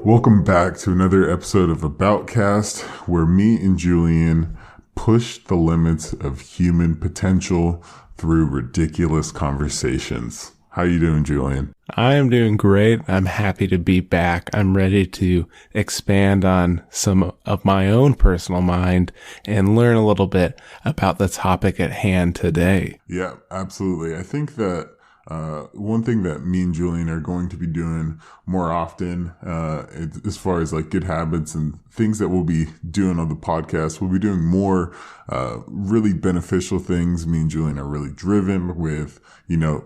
Welcome back to another episode of Aboutcast, where me and Julian push the limits of human potential through ridiculous conversations. How you doing, Julian? I am doing great. I'm happy to be back. I'm ready to expand on some of my own personal mind and learn a little bit about the topic at hand today. Yeah, absolutely. I think that one thing that me and Julian are going to be doing more often, as far as like good habits and things that we'll be doing on the podcast, we'll be doing more really beneficial things. Me and Julian are really driven with,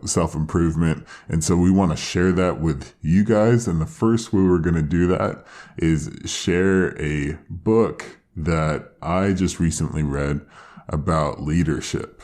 self-improvement. And so we want to share that with you guys. And the first way we're going to do that is share a book that I just recently read about leadership.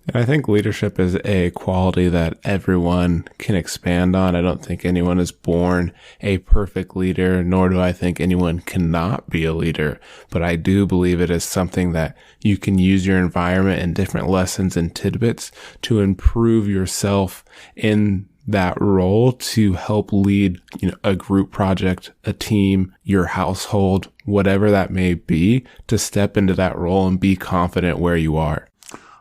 And I think leadership is a quality that everyone can expand on. I don't think anyone is born a perfect leader, nor do I think anyone cannot be a leader. But I do believe it is something that you can use your environment and different lessons and tidbits to improve yourself in that role to help lead, a group project, a team, your household, whatever that may be, to step into that role and be confident where you are.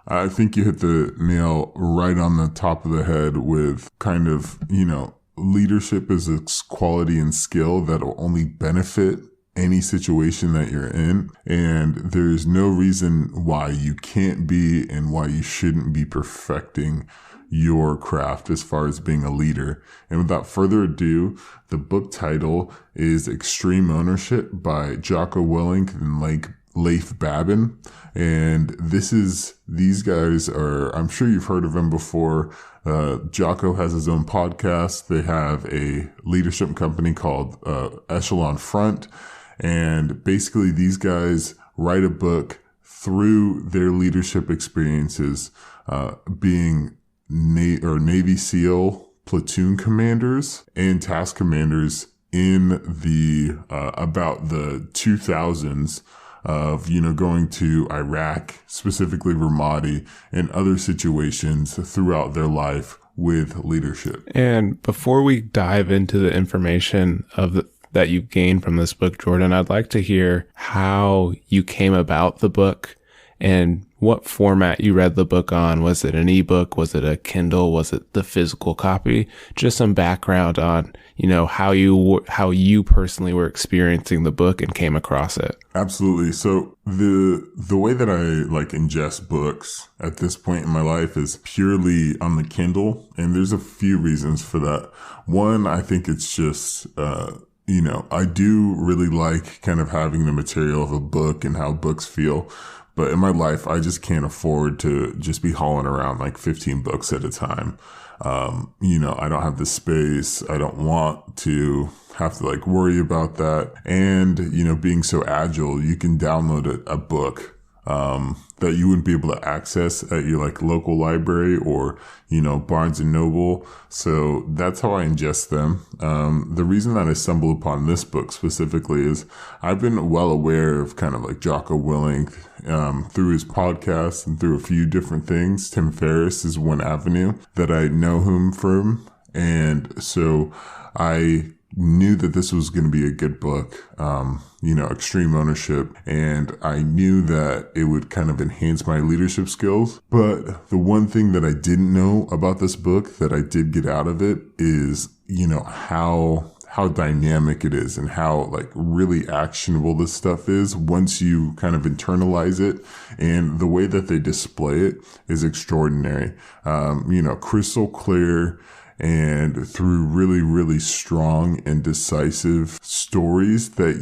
I think you hit the nail right on the top of the head with kind of, leadership is a quality and skill that will only benefit any situation that you're in. And there's no reason why you can't be and why you shouldn't be perfecting your craft as far as being a leader. And without further ado, the book title is Extreme Ownership by Jocko Willink and Leif Babin. And these guys are, I'm sure you've heard of them before. Jocko has his own podcast. They have a leadership company called Echelon Front. And basically these guys write a book through their leadership experiences, being Navy SEAL platoon commanders and task commanders in the about the 2000s. Of, going to Iraq, specifically Ramadi, and other situations throughout their life with leadership. And before we dive into the information that you gained from this book, Jordan, I'd like to hear how you came about the book and what format you read the book on. Was it an ebook? Was it a Kindle? Was it the physical copy? Just some background on, how you personally were experiencing the book and came across it. Absolutely. So the way that I ingest books at this point in my life is purely on the Kindle. And there's a few reasons for that. One, I think it's just, I do really like kind of having the material of a book and how books feel. But in my life, I just can't afford to just be hauling around 15 books at a time. I don't have the space. I don't want to have to worry about that. And, being so agile, you can download a book that you wouldn't be able to access at your local library or, Barnes and Noble. So that's how I ingest them. The reason that I stumbled upon this book specifically is I've been well aware of kind of Jocko Willink, through his podcast and through a few different things. Tim Ferriss is one avenue that I know him from. And so I knew that this was going to be a good book, Extreme Ownership. And I knew that it would kind of enhance my leadership skills. But the one thing that I didn't know about this book that I did get out of it is, how dynamic it is and how really actionable this stuff is once you kind of internalize it. And the way that they display it is extraordinary. Crystal clear, and through really, really strong and decisive stories that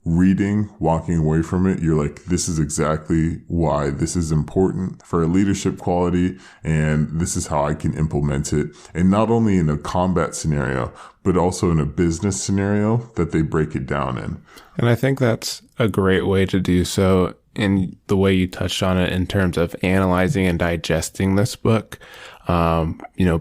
reading, walking away from it, you're this is exactly why this is important for a leadership quality, and this is how I can implement it. And not only in a combat scenario, but also in a business scenario that they break it down in. And I think that's a great way to do so in the way you touched on it in terms of analyzing and digesting this book.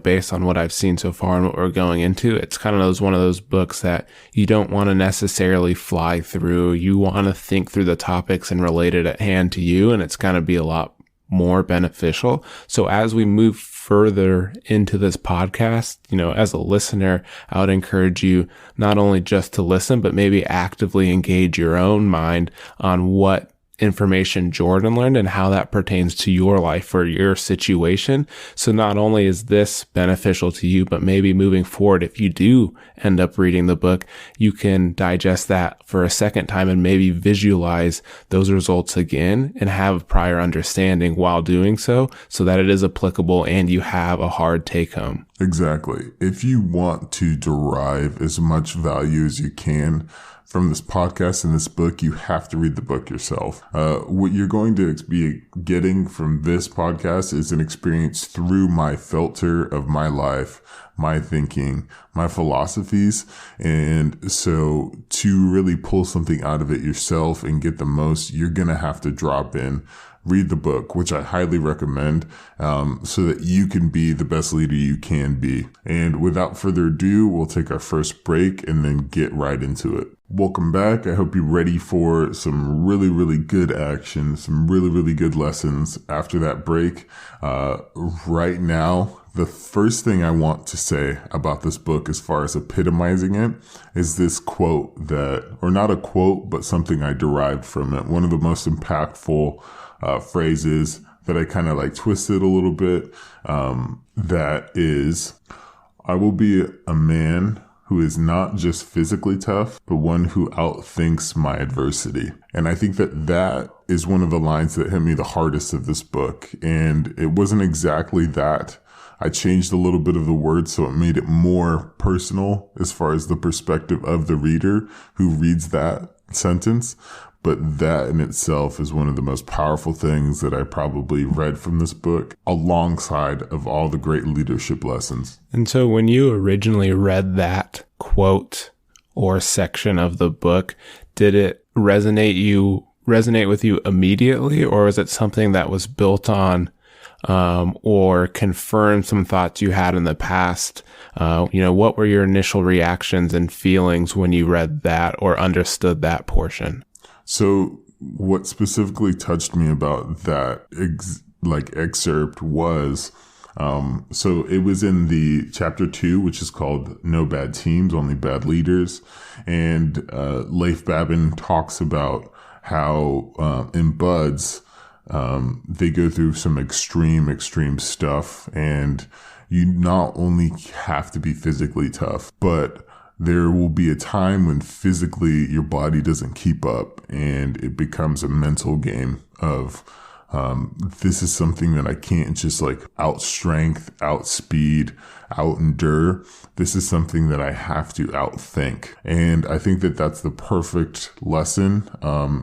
Based on what I've seen so far and what we're going into, it's kind of one of those books that you don't want to necessarily fly through. You want to think through the topics and relate it at hand to you. And it's going to be a lot more beneficial. So as we move further into this podcast, as a listener, I would encourage you not only just to listen, but maybe actively engage your own mind on what information Jordan learned and how that pertains to your life or your situation. So not only is this beneficial to you, but maybe moving forward, if you do end up reading the book, you can digest that for a second time and maybe visualize those results again and have a prior understanding while doing so that it is applicable and you have a hard take home. Exactly. If you want to derive as much value as you can from this podcast and this book, you have to read the book yourself. What you're going to be getting from this podcast is an experience through my filter of my life, my thinking, my philosophies. And so to really pull something out of it yourself and get the most, you're going to have to drop in, read the book, which I highly recommend, so that you can be the best leader you can be. And without further ado, we'll take our first break and then get right into it. Welcome back. I hope you're ready for some really, really good action, some really, really good lessons after that break. Right now, the first thing I want to say about this book as far as epitomizing it is this quote or not a quote, but something I derived from it. One of the most impactful phrases that I kind of like twisted a little bit. That is, I will be a man who is not just physically tough, but one who outthinks my adversity. And I think that is one of the lines that hit me the hardest of this book. And it wasn't exactly that. I changed a little bit of the words so it made it more personal as far as the perspective of the reader who reads that sentence. But that in itself is one of the most powerful things that I probably read from this book, alongside of all the great leadership lessons. And so when you originally read that quote or section of the book, did it resonate with you immediately, or was it something that was built on or confirm some thoughts you had in the past? What were your initial reactions and feelings when you read that or understood that portion? So what specifically touched me about that excerpt was, so it was in the chapter 2, which is called No Bad Teams, Only Bad Leaders. And Leif Babin talks about how in buds, they go through some extreme stuff, and you not only have to be physically tough, but there will be a time when physically your body doesn't keep up, and it becomes a mental game of, this is something that I can't just outstrength, outspeed, outendure. This is something that I have to outthink. And I think that that's the perfect lesson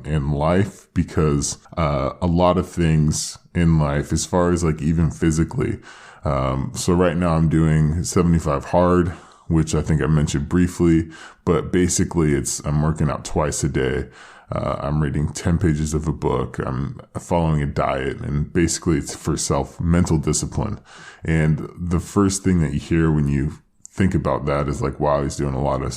in life, because a lot of things in life, as far as even physically, so right now I'm doing 75 hard, which I think I mentioned briefly, but basically I'm working out twice a day. I'm reading 10 pages of a book. I'm following a diet, and basically it's for mental discipline. And the first thing that you hear when you think about that is wow, he's doing a lot of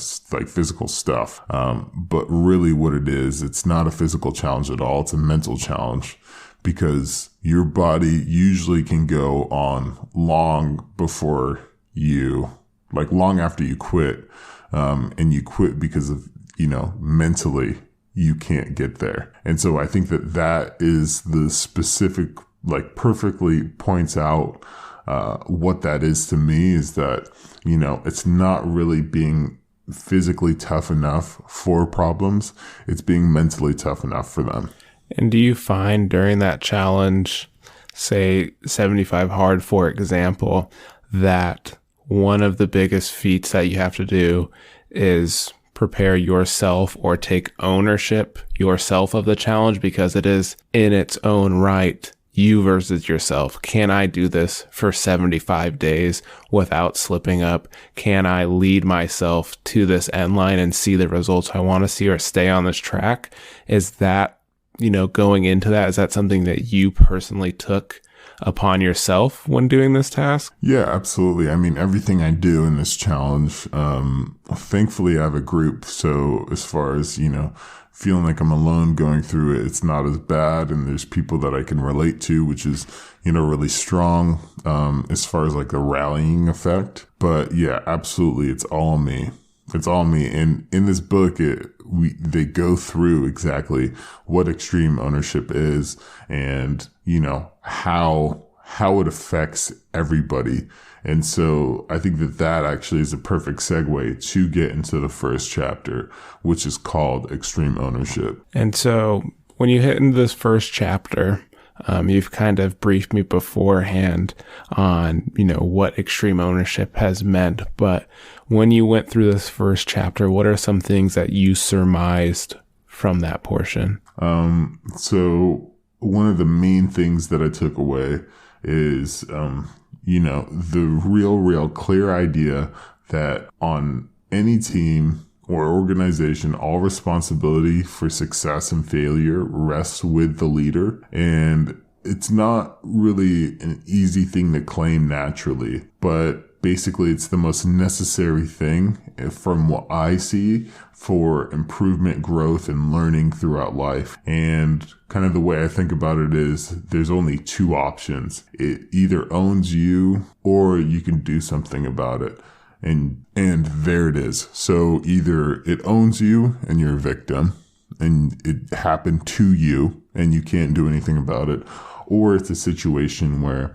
physical stuff. But really what it is, it's not a physical challenge at all. It's a mental challenge, because your body usually can go on long before long after you quit, and you quit because of, mentally you can't get there. And so I think that is the specific, perfectly points out what that is to me, is that, it's not really being physically tough enough for problems. It's being mentally tough enough for them. And do you find during that challenge, say 75 hard, for example, that one of the biggest feats that you have to do is prepare yourself or take ownership yourself of the challenge, because it is in its own right you versus yourself. Can I do this for 75 days without slipping up? Can I lead myself to this end line and see the results I want to see, or stay on this track? Is that going into that, is that something that you personally took upon yourself when doing this task? Yeah, absolutely. I mean, everything I do in this challenge, thankfully I have a group. So as far as, feeling like I'm alone going through it, it's not as bad. And there's people that I can relate to, which is, really strong, as far as like the rallying effect. But yeah, absolutely. It's all me. It's all me. And in this book, they go through exactly what extreme ownership is and, how it affects everybody. And so I think that actually is a perfect segue to get into the first chapter, which is called Extreme Ownership. And so when you hit into this first chapter, you've kind of briefed me beforehand on, what extreme ownership has meant. But when you went through this first chapter, what are some things that you surmised from that portion? So one of the main things that I took away is, the real clear idea that on any team or organization, all responsibility for success and failure rests with the leader. And it's not really an easy thing to claim naturally, but basically it's the most necessary thing from what I see for improvement, growth, and learning throughout life. And kind of the way I think about it is there's only two options. It either owns you or you can do something about it. And there it is. So either it owns you and you're a victim and it happened to you and you can't do anything about it, or it's a situation where,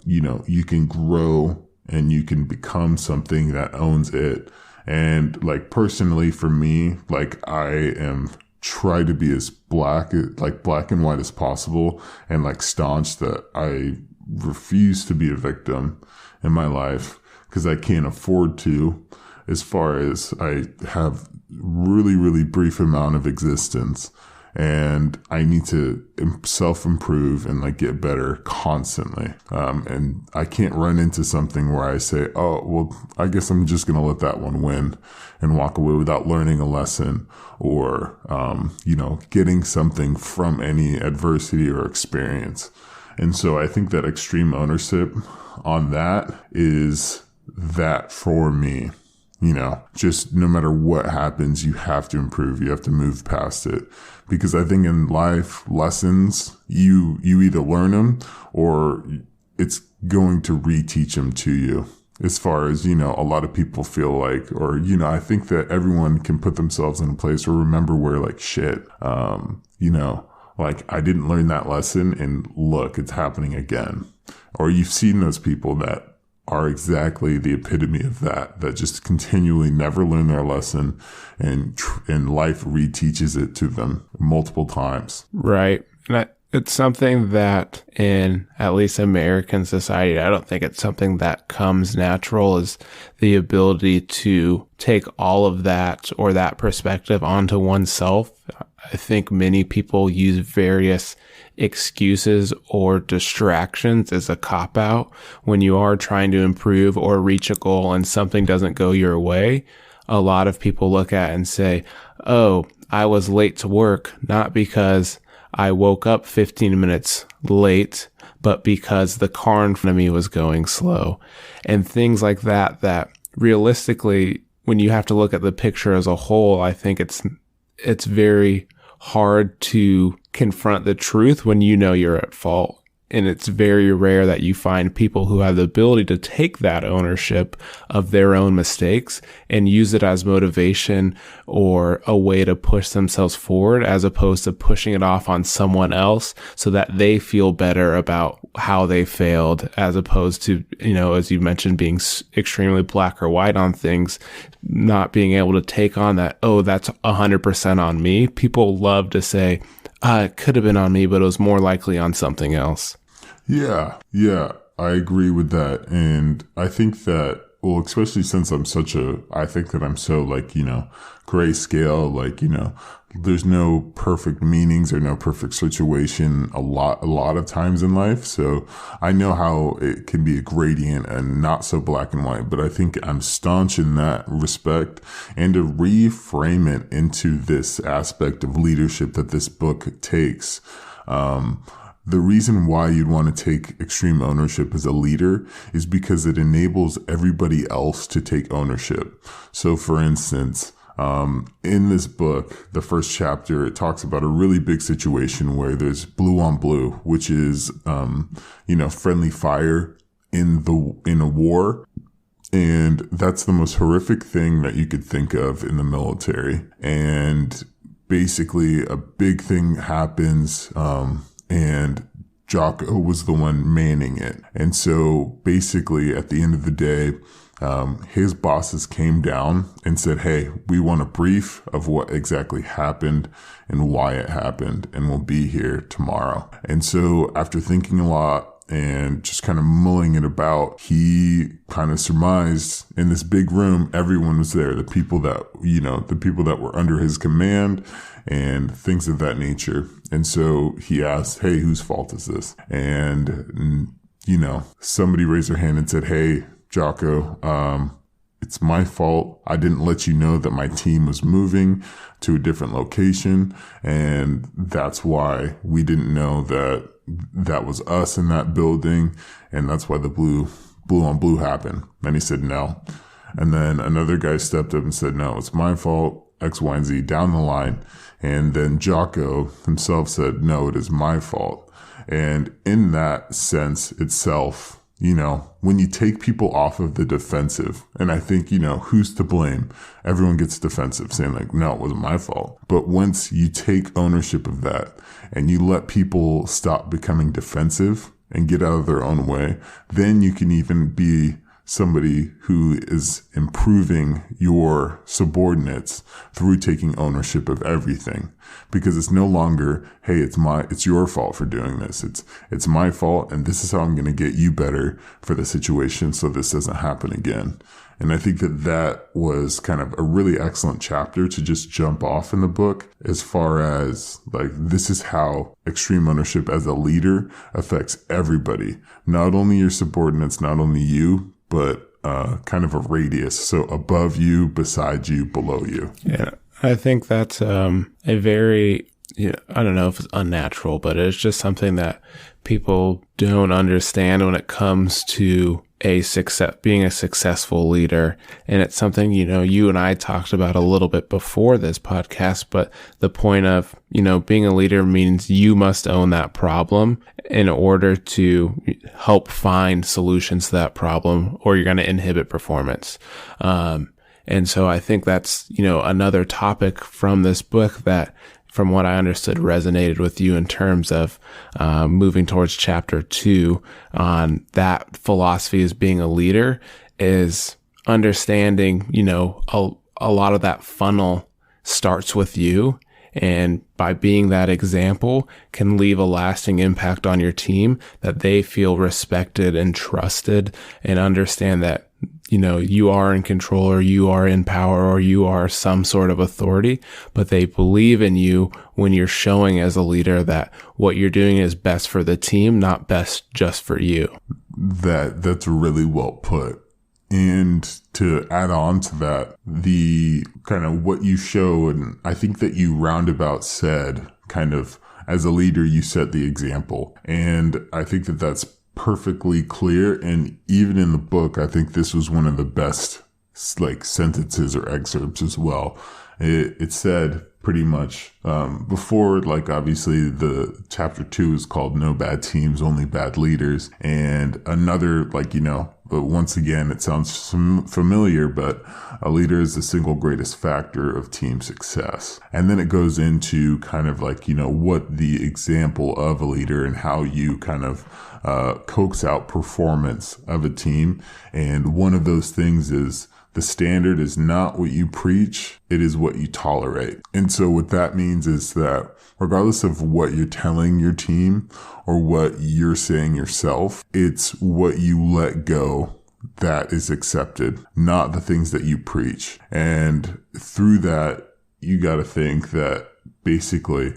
you can grow and you can become something that owns it. And like personally for me, like I am try to be as black and white as possible and like staunch that I refuse to be a victim in my life because I can't afford to, as far as I have really, really brief amount of existence. And I need to self-improve and like get better constantly. And I can't run into something where I say, oh, well, I guess I'm just going to let that one win and walk away without learning a lesson or, getting something from any adversity or experience. And so I think that extreme ownership on that is that for me. Just no matter what happens, you have to improve. You have to move past it. Because I think in life, lessons, you either learn them or it's going to reteach them to you. As far as, a lot of people feel like, or, I think that everyone can put themselves in a place or remember where like shit, like I didn't learn that lesson and look, it's happening again. Or you've seen those people that are exactly the epitome of that just continually never learn their lesson and life reteaches it to them multiple times. Right. And it's something that in at least American society, I don't think it's something that comes natural, is the ability to take all of that or that perspective onto oneself. I think many people use various excuses or distractions as a cop-out when you are trying to improve or reach a goal and something doesn't go your way. A lot of people look at and say, oh, I was late to work, not because I woke up 15 minutes late, but because the car in front of me was going slow. And things like that realistically, when you have to look at the picture as a whole, I think it's very hard to confront the truth when you're at fault. And it's very rare that you find people who have the ability to take that ownership of their own mistakes and use it as motivation or a way to push themselves forward, as opposed to pushing it off on someone else so that they feel better about how they failed, as opposed to, as you mentioned, being extremely black or white on things, not being able to take on that, oh, that's 100% on me. People love to say, it could have been on me, but it was more likely on something else. Yeah, I agree with that. And I think that, well, especially since I think that I'm so like, grayscale, like, there's no perfect meanings or no perfect situation a lot of times in life. So I know how it can be a gradient and not so black and white, but I think I'm staunch in that respect. And to reframe it into this aspect of leadership that this book takes, the reason why you'd want to take extreme ownership as a leader is because it enables everybody else to take ownership. So for instance, in this book, the first chapter, it talks about a really big situation where there's blue on blue, which is, friendly fire in a war. And that's the most horrific thing that you could think of in the military. And basically a big thing happens, and Jocko was the one manning it. And so basically at the end of the day, his bosses came down and said, hey, we want a brief of what exactly happened and why it happened, and we'll be here tomorrow. And so after thinking a lot and just kind of mulling it about, he kind of surmised in this big room, everyone was there, the people that were under his command and things of that nature. And so he asked, hey, whose fault is this? And, somebody raised their hand and said, hey, Jocko, it's my fault. I didn't let you know that my team was moving to a different location. And that's why we didn't know that was us in that building. And that's why the blue on blue happened. And he said, no. And then another guy stepped up and said, no, it's my fault, X, Y, and Z down the line. And then Jocko himself said, no, it is my fault. And in that sense itself, when you take people off of the defensive, and I think, who's to blame? Everyone gets defensive saying like, no, it wasn't my fault. But once you take ownership of that and you let people stop becoming defensive and get out of their own way, then you can even be somebody who is improving your subordinates through taking ownership of everything, because it's no longer, hey, it's your fault for doing this. It's my fault. And this is how I'm going to get you better for the situation, so this doesn't happen again. And I think that was kind of a really excellent chapter to just jump off in the book, as far as like, this is how extreme ownership as a leader affects everybody, not only your subordinates, not only you, but kind of a radius. So above you, beside you, below you. Yeah, I think that's a very, I don't know if it's unnatural, but it's just something that people don't understand when it comes to being a successful leader. And it's something, you and I talked about a little bit before this podcast, but the point of, being a leader means you must own that problem in order to help find solutions to that problem, or you're going to inhibit performance. And so I think that's, another topic from this book that, from what I understood, resonated with you in terms of moving towards chapter 2 on that philosophy as being a leader, is understanding, a lot of that funnel starts with you. And by being that example can leave a lasting impact on your team, that they feel respected and trusted and understand that, you are in control, or you are in power, or you are some sort of authority, but they believe in you when you're showing as a leader that what you're doing is best for the team, not best just for you. That's really well put. And to add on to that, the kind of what you show, and I think that you roundabout said, kind of as a leader, you set the example. And I think that that's perfectly clear. And even in the book, I think this was one of the best sentences or excerpts as well. It said pretty much, before, obviously the chapter 2 is called No Bad Teams, Only Bad Leaders. And another, but once again, it sounds familiar, but a leader is the single greatest factor of team success. And then it goes into kind of what the example of a leader and how you kind of coax out performance of a team. And one of those things is, the standard is not what you preach, it is what you tolerate. And so what that means is that regardless of what you're telling your team or what you're saying yourself, it's what you let go that is accepted, not the things that you preach. And through that, you got to think that basically,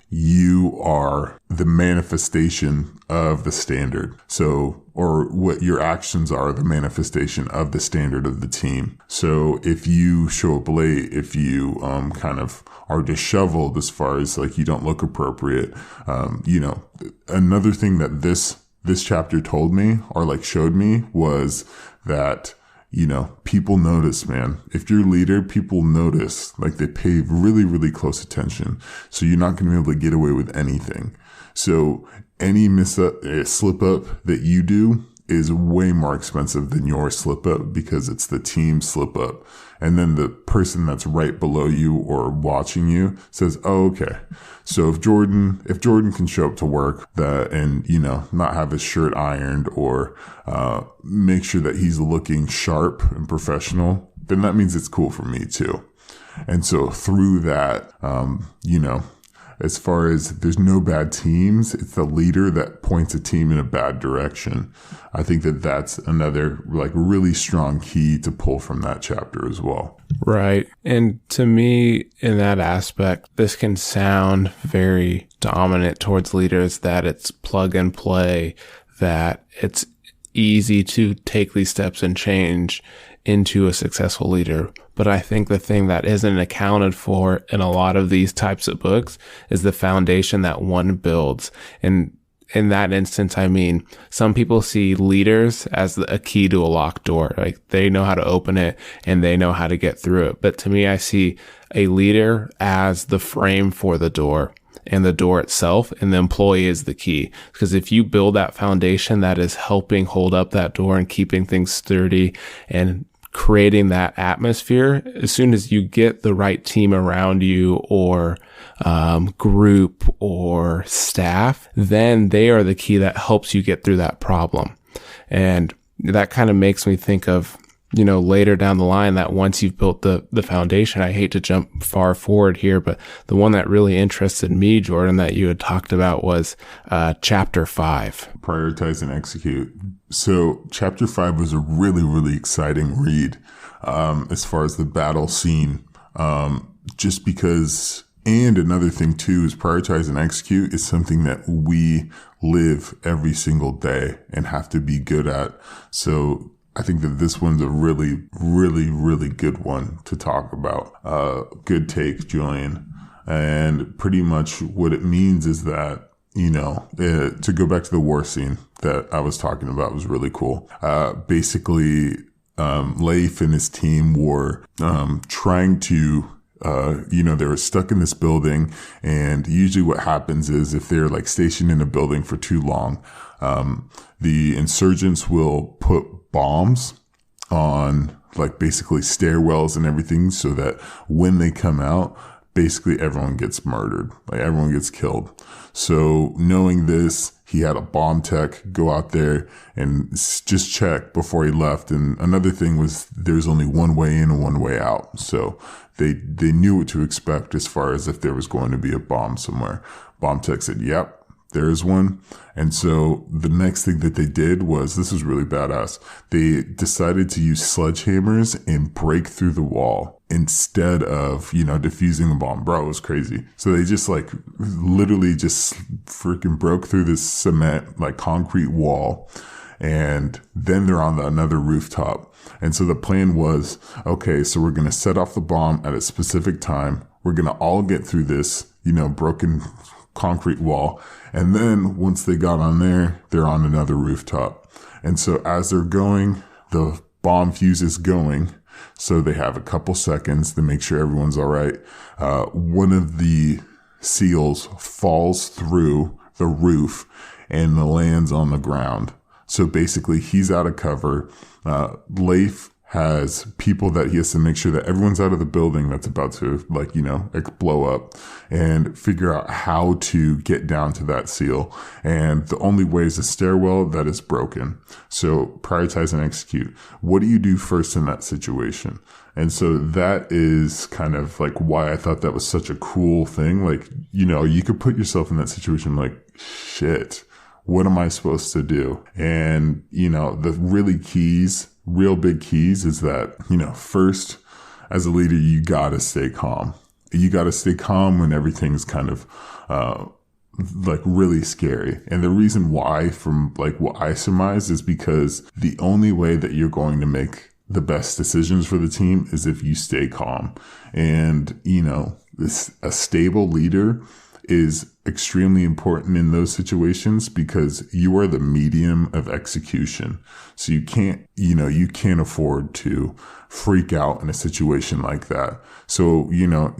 you are the manifestation of the standard. So, or what your actions are, the manifestation of the standard of the team. So if you show up late, if you kind of are disheveled as far as like you don't look appropriate, another thing that this chapter told me or like showed me was that, people notice, man. If you're a leader, people notice, like they pay really, really close attention. So you're not going to be able to get away with anything. So any slip up that you do is way more expensive than your slip up because it's the team slip up. And then the person that's right below you or watching you says, oh, okay. So if Jordan can show up to work and not have his shirt ironed or make sure that he's looking sharp and professional, then that means it's cool for me too. And so through that, as far as there's no bad teams, it's the leader that points a team in a bad direction. I think that that's another like really strong key to pull from that chapter as well. Right. And to me, in that aspect, this can sound very dominant towards leaders, that it's plug and play, that it's easy to take these steps and change into a successful leader. But I think the thing that isn't accounted for in a lot of these types of books is the foundation that one builds. And in that instance, I mean, some people see leaders as a key to a locked door. Like they know how to open it and they know how to get through it. But to me, I see a leader as the frame for the door and the door itself, and the employee is the key. Because if you build that foundation that is helping hold up that door and keeping things sturdy and creating that atmosphere, as soon as you get the right team around you or group or staff, then they are the key that helps you get through that problem. And that kind of makes me think of, later down the line, that once you've built the foundation, I hate to jump far forward here, but the one that really interested me, Jordan, that you had talked about was chapter 5. Prioritize and execute. So chapter 5 was a really, really exciting read as far as the battle scene, just because, and another thing too is prioritize and execute is something that we live every single day and have to be good at. So I think that this one's a really, really, really good one to talk about. Good take, Julian. And pretty much what it means is that, to go back to the war scene that I was talking about was really cool. Basically, Leif and his team were trying to they were stuck in this building, and usually what happens is if they're like stationed in a building for too long, the insurgents will put bombs on like basically stairwells and everything so that when they come out, basically everyone gets murdered, like everyone gets killed. So knowing this, he had a bomb tech go out there and just check before he left. And another thing was there's only one way in and one way out. So they knew what to expect as far as if there was going to be a bomb somewhere. Bomb tech said, yep, there is one. And so the next thing that they did was, this is really badass. They decided to use sledgehammers and break through the wall instead of, defusing the bomb. Bro, it was crazy. So they just literally just freaking broke through this cement, concrete wall. And then they're on another rooftop. And so the plan was, okay, so we're going to set off the bomb at a specific time. We're going to all get through this, broken concrete wall. And then once they got on there, they're on another rooftop. And so as they're going, the bomb fuse is going. So they have a couple seconds to make sure everyone's all right. One of the SEALs falls through the roof and lands on the ground. So basically he's out of cover. Leif has people that he has to make sure that everyone's out of the building that's about to blow up, and figure out how to get down to that SEAL. And the only way is a stairwell that is broken. So prioritize and execute. What do you do first in that situation? And so that is kind of why I thought that was such a cool thing. You could put yourself in that situation shit, what am I supposed to do? And, the real big keys is that, first, as a leader, you gotta stay calm. you got to stay calm when everything's kind of, like really scary. And the reason why, from like what I surmise, is because the only way that you're going to make the best decisions for the team is if you stay calm. And, a stable leader is extremely important in those situations because you are the medium of execution. So you can't afford to freak out in a situation like that. So,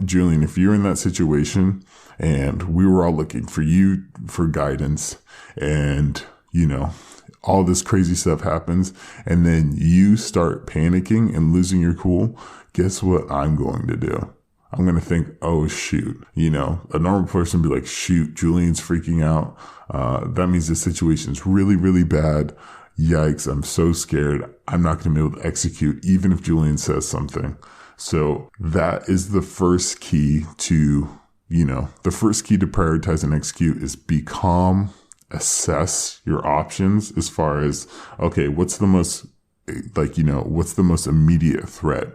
Julian, if you're in that situation and we were all looking for you for guidance and, all this crazy stuff happens and then you start panicking and losing your cool, guess what I'm going to do? I'm going to think, oh, shoot, a normal person would be like, shoot, Julian's freaking out. That means the situation's really, really bad. Yikes, I'm so scared. I'm not going to be able to execute even if Julian says something. So that is the first key to, prioritize and execute is be calm, assess your options as far as, okay, what's the most immediate threat?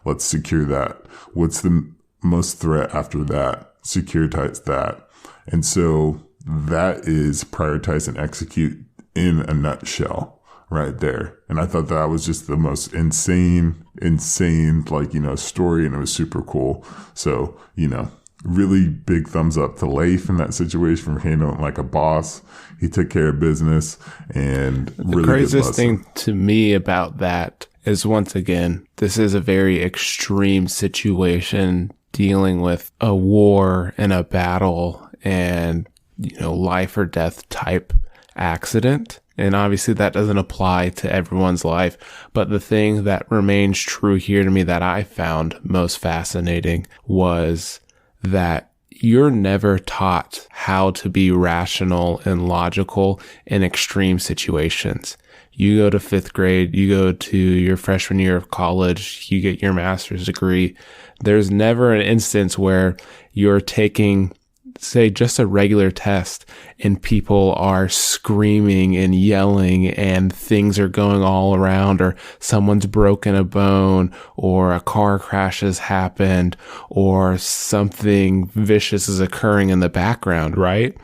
Let's secure that. What's the most threat after that? Securitize that. And so that is prioritize and execute in a nutshell right there. And I thought that was just the most insane, story, and it was super cool. So, really big thumbs up to Leif in that situation for handling like a boss. He took care of business and really the craziest thing to me about that is, once again, this is a very extreme situation dealing with a war and a battle and, life or death type accident. And obviously that doesn't apply to everyone's life. But the thing that remains true here to me that I found most fascinating was that you're never taught how to be rational and logical in extreme situations. You go to 5th grade, you go to your freshman year of college, you get your master's degree. There's never an instance where you're taking, say, just a regular test and people are screaming and yelling and things are going all around, or someone's broken a bone, or a car crash has happened, or something vicious is occurring in the background, right?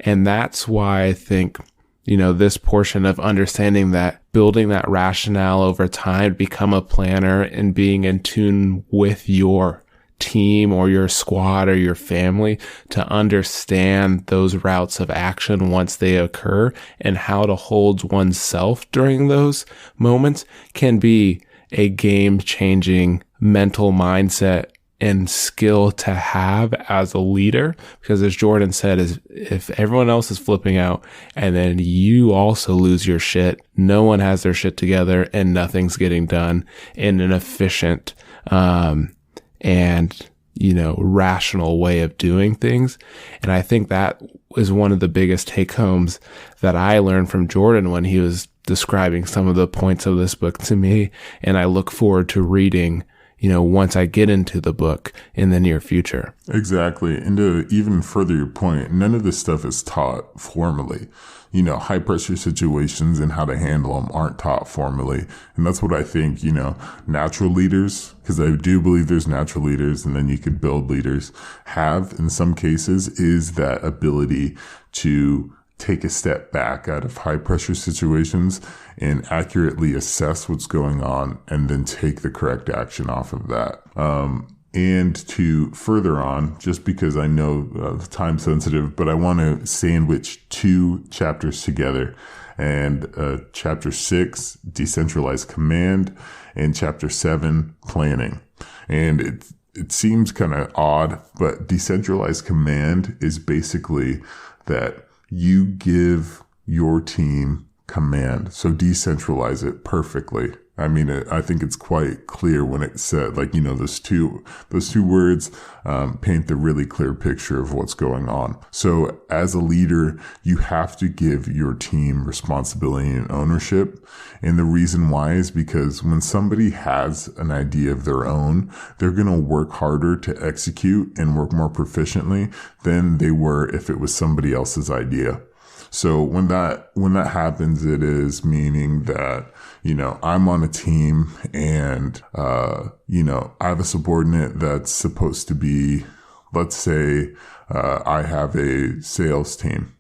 And that's why I think, this portion of understanding that, building that rationale over time, become a planner and being in tune with your team or your squad or your family to understand those routes of action once they occur and how to hold oneself during those moments can be a game-changing mental mindset and skill to have as a leader. Because as Jordan said, is if everyone else is flipping out and then you also lose your shit, no one has their shit together and nothing's getting done in an efficient and rational way of doing things. And I think that is one of the biggest take homes that I learned from Jordan when he was describing some of the points of this book to me. And I look forward to reading, once I get into the book in the near future. Exactly. And to even further your point, none of this stuff is taught formally. High pressure situations and how to handle them aren't taught formally. And that's what I think, natural leaders, because I do believe there's natural leaders and then you could build leaders, have in some cases, is that ability to take a step back out of high pressure situations and accurately assess what's going on and then take the correct action off of that. And to further on, just because I know time sensitive, but I want to sandwich 2 chapters together. And chapter 6, decentralized command, and chapter 7, planning. And it seems kind of odd, but decentralized command is basically that you give your team command. So decentralize it perfectly. I mean, I think it's quite clear when it said, those two words paint the really clear picture of what's going on. So as a leader, you have to give your team responsibility and ownership. And the reason why is because when somebody has an idea of their own, they're going to work harder to execute and work more proficiently than they were if it was somebody else's idea. So when that happens, it is meaning that, I'm on a team and, I have a subordinate that's supposed to be, let's say, I have a sales team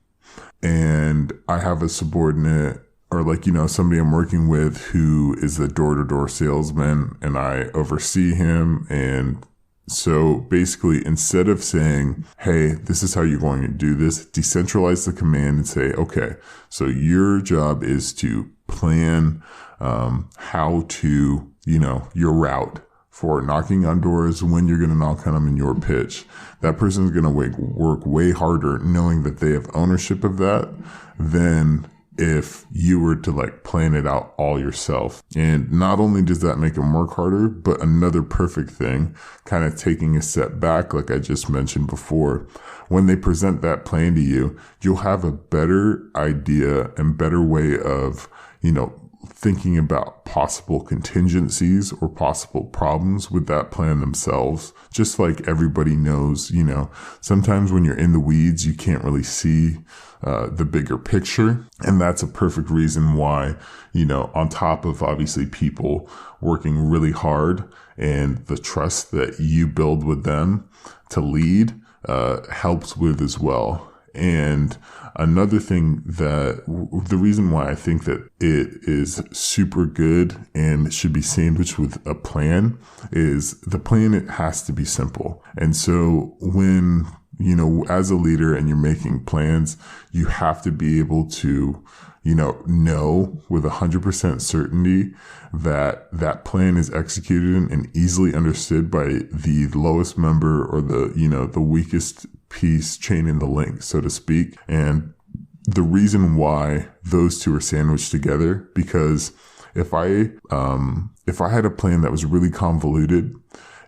and I have a subordinate or somebody I'm working with who is the door-to-door salesman and I oversee him. And so basically, instead of saying, hey, this is how you're going to do this, decentralize the command and say, okay, so your job is to plan how to, your route for knocking on doors, when you're going to knock on them in your pitch. That person's going to work way harder knowing that they have ownership of that than if you were to plan it out all yourself. And not only does that make them work harder, but another perfect thing, kind of taking a step back, like I just mentioned before, when they present that plan to you, you'll have a better idea and better way of, thinking about possible contingencies or possible problems with that plan themselves. Just like everybody knows, sometimes when you're in the weeds, you can't really see the bigger picture. And that's a perfect reason why, on top of obviously people working really hard and the trust that you build with them to lead helps with as well. And another thing that the reason why I think that it is super good and should be sandwiched with a plan is the plan, it has to be simple. And so when, as a leader and you're making plans, you have to be able to, know with 100% certainty that that plan is executed and easily understood by the lowest member or the weakest piece chain in the link, so to speak. And the reason why those two are sandwiched together, because if I had a plan that was really convoluted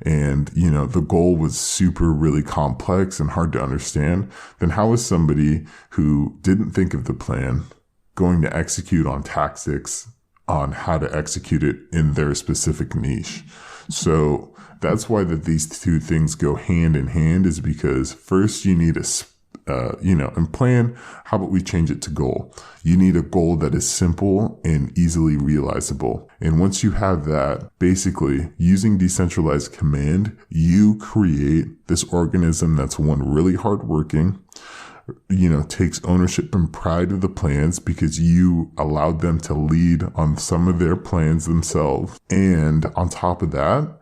and, the goal was really complex and hard to understand, then how is somebody who didn't think of the plan going to execute on tactics on how to execute it in their specific niche? So that's why that these two things go hand in hand, is because first you need and plan, how about we change it to goal? You need a goal that is simple and easily realizable. And once you have that, basically using decentralized command, you create this organism that's really hardworking, takes ownership and pride of the plans because you allowed them to lead on some of their plans themselves. And on top of that,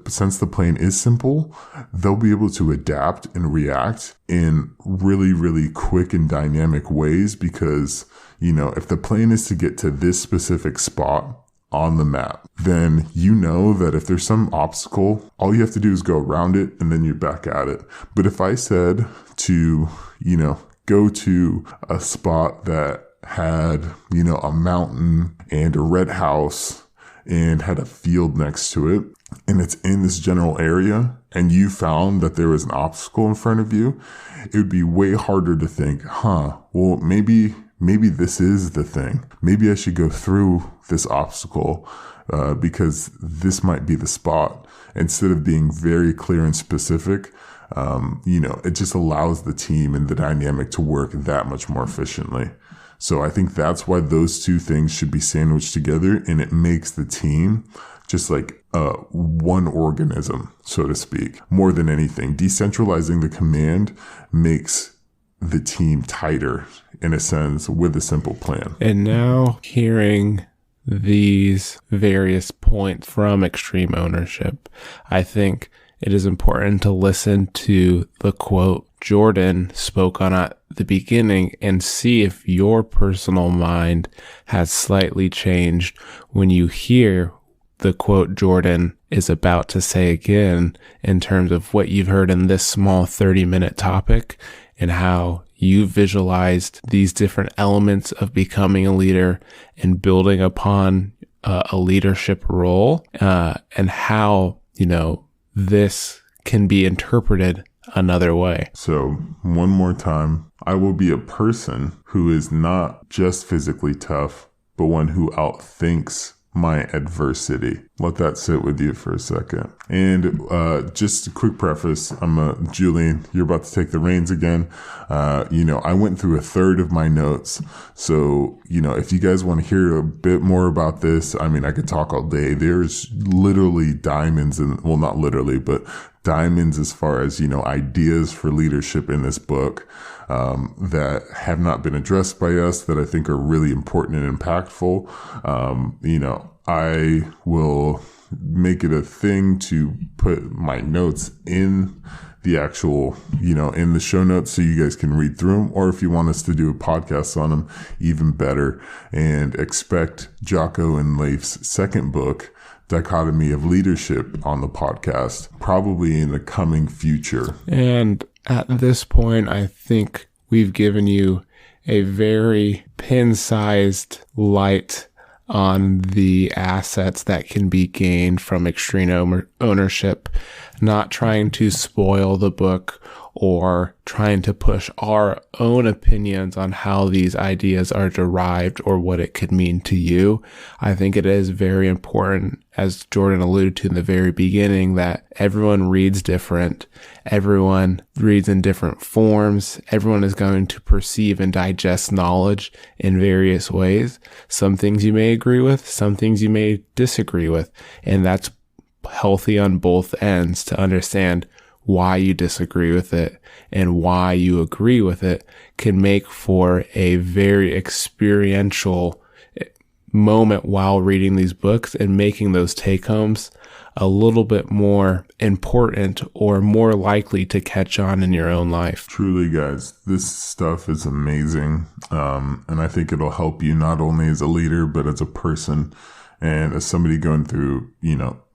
since the plan is simple, they'll be able to adapt and react in really, really quick and dynamic ways because, if the plan is to get to this specific spot on the map, then that if there's some obstacle, all you have to do is go around it and then you're back at it. But if I said to, go to a spot that had, a mountain and a red house and had a field next to it, and it's in this general area, and you found that there was an obstacle in front of you, it would be way harder to think, well, maybe this is the thing. Maybe I should go through this obstacle because this might be the spot. Instead of being very clear and specific, it just allows the team and the dynamic to work that much more efficiently. So I think that's why those two things should be sandwiched together, and it makes the team just like one organism, so to speak. More than anything, decentralizing the command makes the team tighter in a sense with a simple plan. And now hearing these various points from extreme ownership, I think it is important to listen to the quote Jordan spoke on at the beginning and see if your personal mind has slightly changed when you hear the quote Jordan is about to say again in terms of what you've heard in this small 30-minute topic and how you visualized these different elements of becoming a leader and building upon a leadership role, and how, this can be interpreted another way. So one more time, I will be a person who is not just physically tough, but one who outthinks my adversity. Let that sit with you for a second. And just a quick preface, Julian, you're about to take the reins again. I went through a third of my notes. So, if you guys want to hear a bit more about this, I could talk all day. There's literally diamonds, well, not literally, but diamonds as far as, ideas for leadership in this book that have not been addressed by us that I think are really important and impactful. I will make it a thing to put my notes in the actual, in the show notes so you guys can read through them. Or if you want us to do a podcast on them, even better. And expect Jocko and Leif's second book, Dichotomy of Leadership, on the podcast, probably in the coming future. And at this point, I think we've given you a very pin-sized light on the assets that can be gained from extreme ownership, not trying to spoil the book or trying to push our own opinions on how these ideas are derived or what it could mean to you. I think it is very important, as Jordan alluded to in the very beginning, that everyone reads different. Everyone reads in different forms. Everyone is going to perceive and digest knowledge in various ways. Some things you may agree with, some things you may disagree with. And that's healthy on both ends to understand why you disagree with it and why you agree with it can make for a very experiential moment while reading these books and making those take-homes a little bit more important or more likely to catch on in your own life. Truly, guys, this stuff is amazing. And I think it'll help you not only as a leader, but as a person and as somebody going through,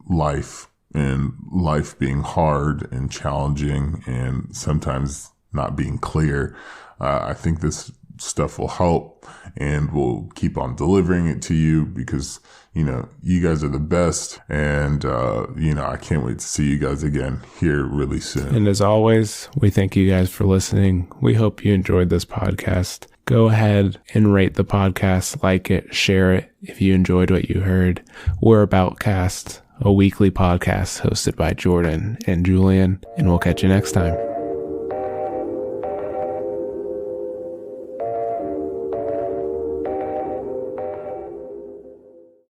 life. And life being hard and challenging and sometimes not being clear. I think this stuff will help, and we'll keep on delivering it to you because, you guys are the best. And, I can't wait to see you guys again here really soon. And as always, we thank you guys for listening. We hope you enjoyed this podcast. Go ahead and rate the podcast, like it, share it if you enjoyed what you heard. We're Aboutcast, a weekly podcast hosted by Jordan and Julian, and we'll catch you next time.